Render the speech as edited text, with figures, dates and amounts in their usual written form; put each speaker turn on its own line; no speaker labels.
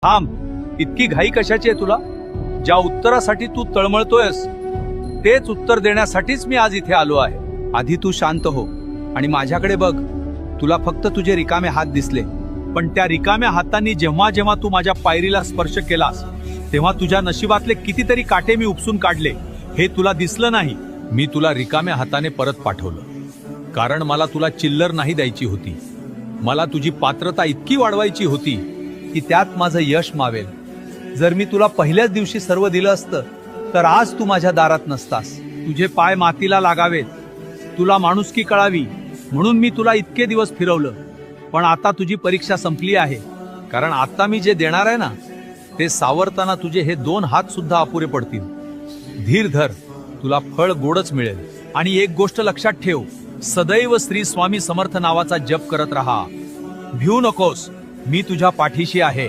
थांब, इतकी घाई कशाची आहे तुला? ज्या उत्तरासाठी तू तळमळतोयस तेच उत्तर देण्यासाठीच मी आज इथे आलो आहे. आधी तू शांत हो आणि माझ्याकडे बघ. तुला फक्त तुझे रिकामे हात दिसले, पण त्या रिकाम्या हातांनी जेव्हा जेव्हा तू माझ्या पायरीला स्पर्श केलास तेव्हा तुझ्या नशिबातले कितीतरी काटे मी उपसून काढले. हे तुला दिसलं नाही. मी तुला रिकाम्या हाताने परत पाठवलं, कारण मला तुला चिल्लर नाही द्यायची होती. मला तुझी पात्रता इतकी वाढवायची होती की त्यात माझं यश मावेल. जर मी तुला पहिल्याच दिवशी सर्व दिलं असतं तर आज तू माझ्या दारात नसतास. तुझे पाय मातीला लागावेत, तुला माणुसकी कळावी म्हणून मी तुला इतके दिवस फिरवलं. पण आता तुझी परीक्षा संपली आहे, कारण आता मी जे देणार आहे ना ते सावरताना तुझे हे 2 हात सुद्धा अपुरे पडतील. धीर धर, तुला फळ गोडच मिळेल. आणि एक गोष्ट लक्षात ठेव, सदैव श्री स्वामी समर्थ नावाचा जप करत राहा. भिवू नकोस, मी तुझ्या पाठीशी आहे.